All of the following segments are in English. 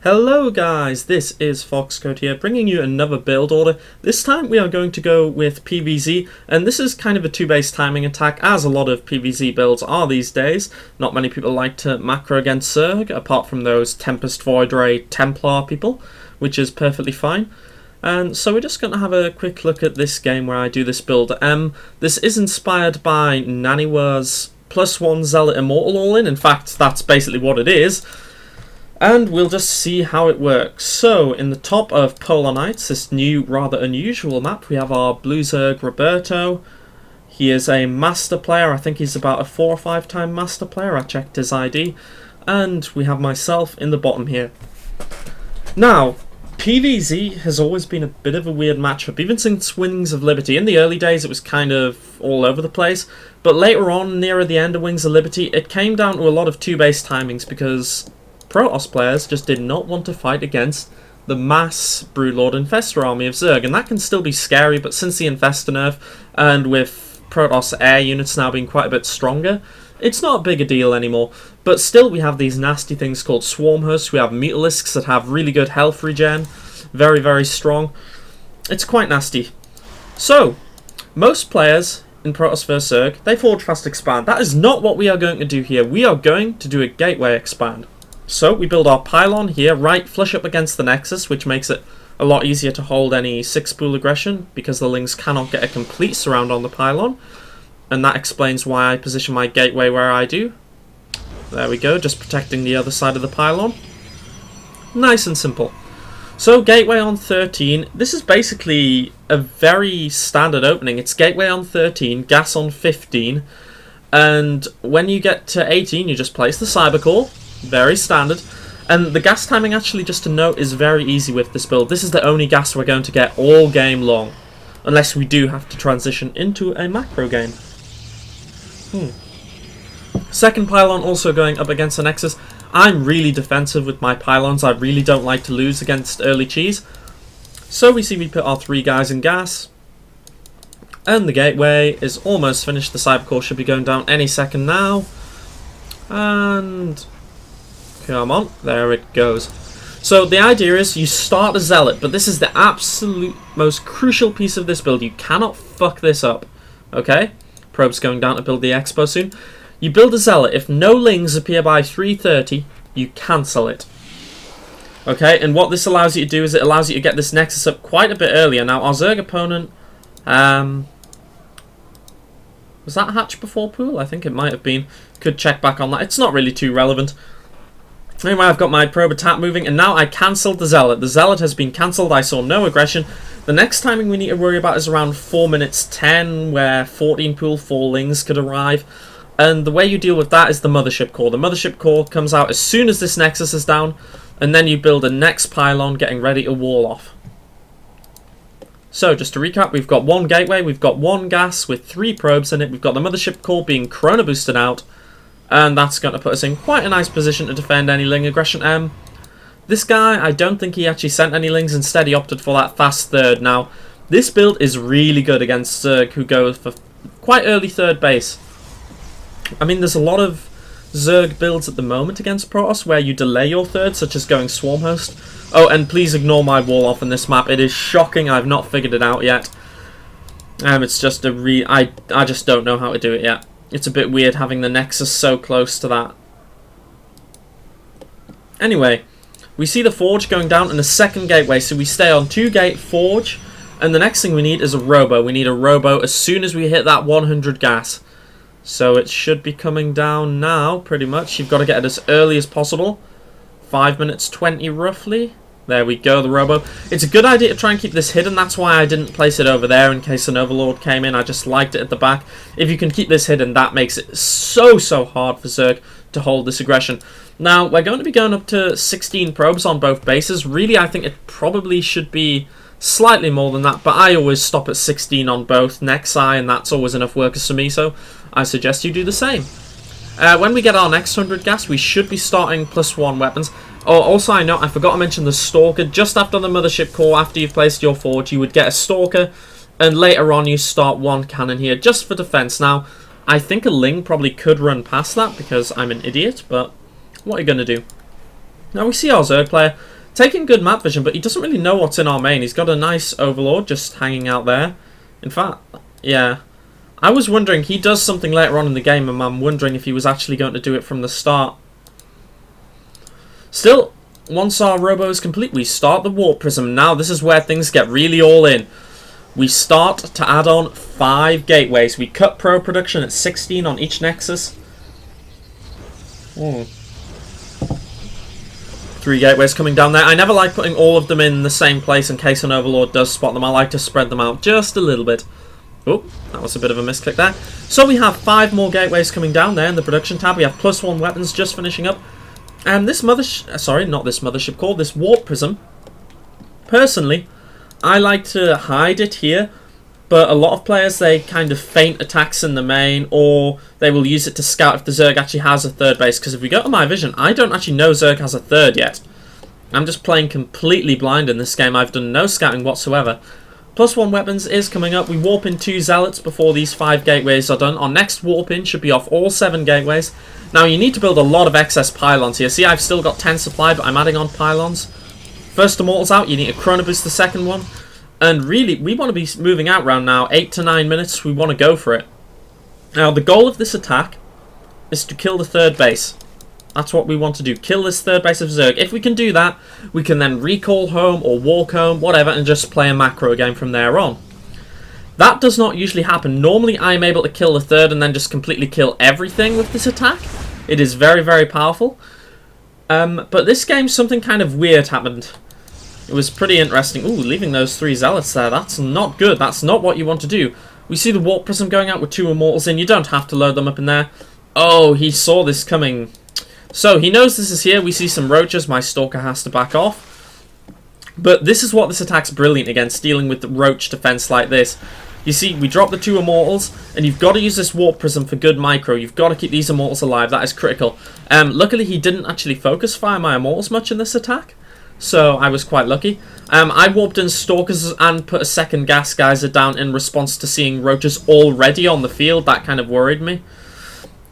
Hello guys, this is Foxcode here, bringing you another build order. This time we are going to go with PvZ, and this is kind of a two-base timing attack, as a lot of PvZ builds are these days. Not many people like to macro against Zerg, apart from those Tempest Void Ray Templar people, which is perfectly fine. And so we're just going to have a quick look at this game where I do this build. This is inspired by Naniwas +1 Zealot Immortal all-in. In fact, that's basically what it is. And we'll just see how it works. So, in the top of Polar Knights, this new, rather unusual map, we have our Blue Zerg Roberto. He is a master player. I think he's about a 4 or 5 time master player. I checked his ID. And we have myself in the bottom here. Now, PvZ has always been a bit of a weird matchup, even since Wings of Liberty. In the early days, it was kind of all over the place. But later on, nearer the end of Wings of Liberty, it came down to a lot of two-base timings because Protoss players just did not want to fight against the mass Broodlord Infestor army of Zerg, and that can still be scary, but since the Infestor nerf, and with Protoss air units now being quite a bit stronger, it's not a big a deal anymore. But still, we have these nasty things called Swarmhosts. We have Mutalisks that have really good health regen, very, very strong. It's quite nasty. So, most players in Protoss vs Zerg, they forge fast expand. That is not what we are going to do here. We are going to do a gateway expand. So we build our pylon here, right flush up against the Nexus, which makes it a lot easier to hold any 6-pool aggression, because the Lings cannot get a complete surround on the pylon. And that explains why I position my gateway where I do. There we go, just protecting the other side of the pylon. Nice and simple. So gateway on 13, this is basically a very standard opening. It's gateway on 13, gas on 15, and when you get to 18 you just place the cyber core. Very standard. And the gas timing, actually, just to note, is very easy with this build. This is the only gas we're going to get all game long, unless we do have to transition into a macro game. Second pylon also going up against the Nexus. I'm really defensive with my pylons. I really don't like to lose against early cheese. So we see we put our 3 guys in gas. And the gateway is almost finished. The cyber core should be going down any second now. And come on, there it goes. So the idea is you start a Zealot, but this is the absolute most crucial piece of this build. You cannot fuck this up, okay? Probe's going down to build the Expo soon. You build a Zealot. If no Lings appear by 3:30, you cancel it. Okay, and what this allows you to do is it allows you to get this Nexus up quite a bit earlier. Now, our Zerg opponent, was that hatch before pool? I think it might have been. Could check back on that. It's not really too relevant. Anyway, I've got my probe attack moving, and now I cancelled the Zealot. The Zealot has been cancelled. I saw no aggression. The next timing we need to worry about is around 4 minutes 10, where 14 pool 4 Lings could arrive. And the way you deal with that is the Mothership Core. The Mothership Core comes out as soon as this Nexus is down, and then you build a next pylon getting ready to wall off. So, just to recap, we've got 1 gateway, we've got 1 gas with 3 probes in it, we've got the Mothership Core being Chrono boosted out, and that's going to put us in quite a nice position to defend any Ling aggression. This guy, I don't think he actually sent any Lings. Instead, he opted for that fast third. Now, this build is really good against Zerg, who go for quite early third base. I mean, there's a lot of Zerg builds at the moment against Protoss where you delay your third, such as going Swarmhost. Oh, and please ignore my wall off in this map. It is shocking. I've not figured it out yet. It's just I just don't know how to do it yet. It's a bit weird having the Nexus so close to that. Anyway, we see the Forge going down in the second gateway, so we stay on 2-gate Forge, and the next thing we need is a Robo. We need a Robo as soon as we hit that 100 gas. So it should be coming down now, pretty much. You've got to get it as early as possible. 5 minutes 20 roughly. There we go, the Robo. It's a good idea to try and keep this hidden. That's why I didn't place it over there in case an Overlord came in. I just liked it at the back. If you can keep this hidden, that makes it so hard for Zerg to hold this aggression. Now, we're going to be going up to 16 probes on both bases. Really, I think it probably should be slightly more than that, but I always stop at 16 on both Nexi, and that's always enough workers for me, so I suggest you do the same. When we get our next 100 gas, we should be starting +1 weapons. Oh, also I know, I forgot to mention the Stalker. Just after the Mothership Core, after you've placed your Forge, you would get a Stalker, and later on you start 1 cannon here, just for defense. Now, I think a Ling probably could run past that, because I'm an idiot, but what are you going to do? Now we see our Zerg player. taking good map vision, but he doesn't really know what's in our main. He's got a nice Overlord just hanging out there. In fact, yeah. I was wondering, he does something later on in the game, and I'm wondering if he was actually going to do it from the start. Still, once our robo is complete, we start the Warp Prism. Now, this is where things get really all in. We start to add on 5 gateways. We cut pro production at 16 on each Nexus. 3 gateways coming down there. I never like putting all of them in the same place in case an Overlord does spot them. I like to spread them out just a little bit. Oh, that was a bit of a misclick there. So we have 5 more gateways coming down there in the production tab. We have +1 weapons just finishing up. And this mothership core, this Warp Prism. Personally, I like to hide it here. But a lot of players, they kind of feint attacks in the main, or they will use it to scout if the Zerg actually has a third base. Because if we go to my vision, I don't actually know Zerg has a third yet. I'm just playing completely blind in this game. I've done no scouting whatsoever. +1 weapons is coming up. We warp in 2 Zealots before these 5 gateways are done. Our next warp in should be off all 7 gateways. Now you need to build a lot of excess pylons here. See, I've still got 10 supply, but I'm adding on pylons. First Immortal's out, you need to chrono boost the second one. And really, we want to be moving out around now, 8 to 9 minutes, we want to go for it. Now, the goal of this attack is to kill the third base. That's what we want to do, kill this third base of Zerg. If we can do that, we can then recall home or walk home, whatever, and just play a macro game from there on. That does not usually happen. Normally, I'm able to kill the third and then just completely kill everything with this attack. It is very, very powerful. But this game, something kind of weird happened. It was pretty interesting. Ooh, leaving those 3 Zealots there. That's not good. That's not what you want to do. We see the Warp Prism going out with 2 Immortals in. You don't have to load them up in there. Oh, he saw this coming. So, he knows this is here. We see some Roaches. My Stalker has to back off. But this is what this attack's brilliant against, dealing with the Roach defense like this. You see, we drop the 2 Immortals, and you've got to use this Warp Prism for good micro. You've got to keep these Immortals alive. That is critical. Luckily, he didn't actually focus fire my Immortals much in this attack. So I was quite lucky. I warped in Stalkers and put a second Gas Geyser down in response to seeing Roaches already on the field. That kind of worried me.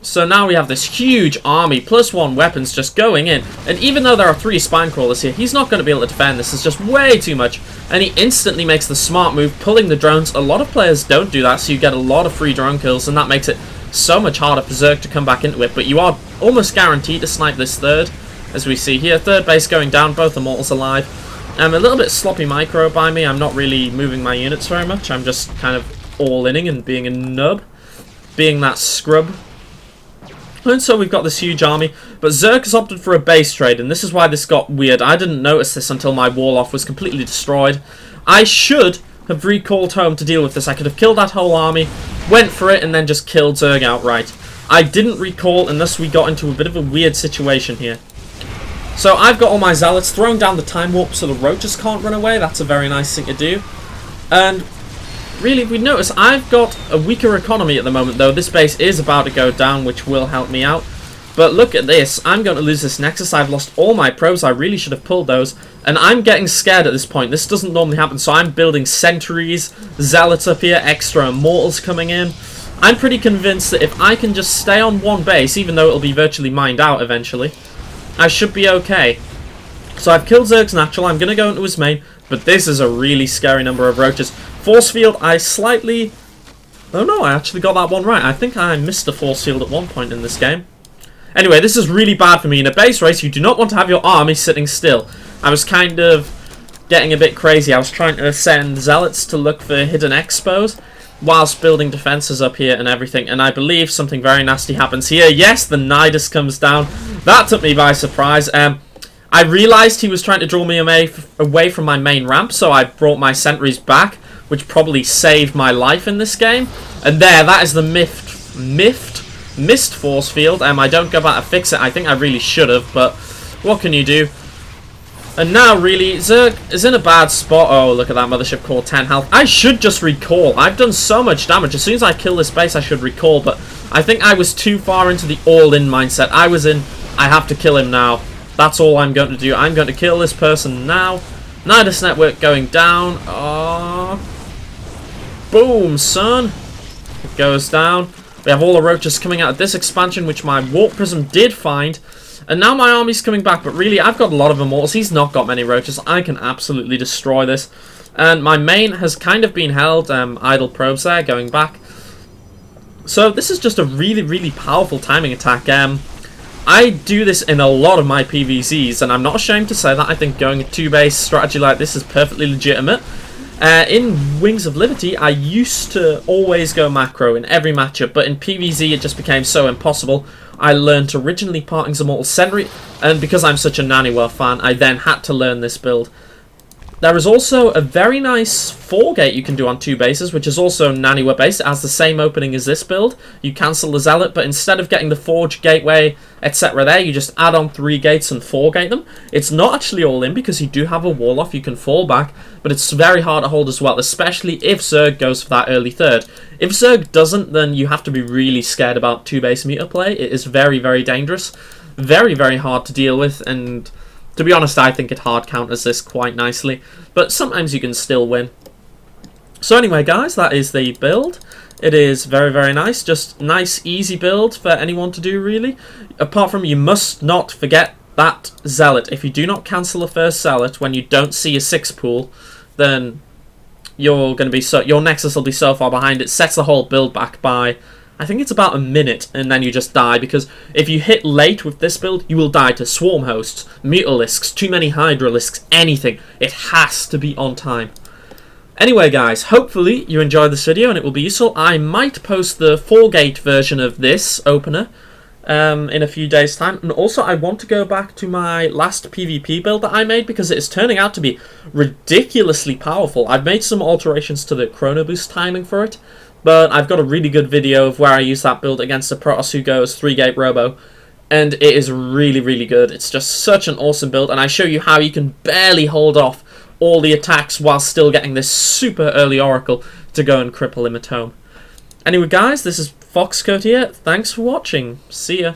So now we have this huge army, +1 weapons just going in. And even though there are 3 Spine Crawlers here, he's not going to be able to defend. This is just way too much. And he instantly makes the smart move, pulling the drones. A lot of players don't do that, so you get a lot of free drone kills, and that makes it so much harder for Zerg to come back into it. But you are almost guaranteed to snipe this third. As we see here, third base going down, both Immortals alive. A little bit sloppy micro by me. I'm not really moving my units very much. I'm just kind of all-inning and being a nub. Being that scrub. And so we've got this huge army. But Zerg has opted for a base trade, and this is why this got weird. I didn't notice this until my wall off was completely destroyed. I should have recalled home to deal with this. I could have killed that whole army, went for it, and then just killed Zerg outright. I didn't recall, and thus we got into a bit of a weird situation here. So I've got all my Zealots throwing down the Time Warp so the Roaches can't run away. That's a very nice thing to do. And really, we notice I've got a weaker economy at the moment, though. This base is about to go down, which will help me out. But look at this. I'm going to lose this Nexus. I've lost all my pros. I really should have pulled those. And I'm getting scared at this point. This doesn't normally happen, so I'm building Sentries, Zealots up here, extra Immortals coming in. I'm pretty convinced that if I can just stay on one base, even though it'll be virtually mined out eventually, I should be okay. So I've killed Zerg's natural. I'm going to go into his main. But this is a really scary number of Roaches. Force field, I slightly... Oh no, I actually got that one right. I think I missed a force field at one point in this game. Anyway, this is really bad for me. In a base race, you do not want to have your army sitting still. I was kind of getting a bit crazy. I was trying to send Zealots to look for hidden expos, whilst building defenses up here and everything, and I believe something very nasty happens here. Yes, the Nidus comes down. That took me by surprise. I realised he was trying to draw me away from my main ramp, so I brought my sentries back, which probably saved my life in this game. And there, that is the missed force field. I don't go back to fix it. I think I really should have, but what can you do? And now, really, Zerg is in a bad spot. Oh, look at that Mothership Core, 10 health. I should just recall. I've done so much damage. As soon as I kill this base, I should recall. But I think I was too far into the all-in mindset. I was in, I have to kill him now. That's all I'm going to do. I'm going to kill this person now. Nidus network going down. Oh. Boom, son. It goes down. We have all the Roaches coming out of this expansion, which my Warp Prism did find. And now my army's coming back, but really, I've got a lot of Immortals. He's not got many roaches. I can absolutely destroy this. And my main has kind of been held. Idle probes there, going back. So this is just a really, really powerful timing attack. I do this in a lot of my PvZs, and I'm not ashamed to say that. I think going a 2-base strategy like this is perfectly legitimate. In Wings of Liberty, I used to always go macro in every matchup, but in PvZ it just became so impossible. I learned originally Parting's Immortal Sentry, and because I'm such a Naniwas fan, I then had to learn this build. There is also a very nice 4-gate you can do on 2 bases, which is also Naniwas based. It has the same opening as this build. You cancel the Zealot, but instead of getting the Forge, Gateway, etc. there, you just add on 3 gates and 4-gate them. It's not actually all in because you do have a wall off, you can fall back, but it's very hard to hold as well, especially if Zerg goes for that early third. If Zerg doesn't, then you have to be really scared about 2-base meter play. It is very, very dangerous. Very, very hard to deal with, and to be honest, I think it hard counters this quite nicely, but sometimes you can still win. So anyway, guys, that is the build. It is very, very nice. Just nice, easy build for anyone to do, really. Apart from, you must not forget that Zealot. If you do not cancel the first Zealot when you don't see a 6 pool, then you're going to be your Nexus will be so far behind. It sets the whole build back by, I think it's about a minute, and then you just die, because if you hit late with this build, you will die to Swarmhosts, Mutalisks, too many Hydralisks, anything. It has to be on time. Anyway, guys, hopefully you enjoyed this video and it will be useful. I might post the 4-gate version of this opener in a few days' time. And also, I want to go back to my last PvP build that I made, because it is turning out to be ridiculously powerful. I've made some alterations to the Chrono Boost timing for it, but I've got a really good video of where I use that build against a Protoss who goes 3-gate Robo, and it is really, really good. It's just such an awesome build, and I show you how you can barely hold off all the attacks while still getting this super early Oracle to go and cripple him at home. Anyway, guys, this is Foxcoat here. Thanks for watching. See ya.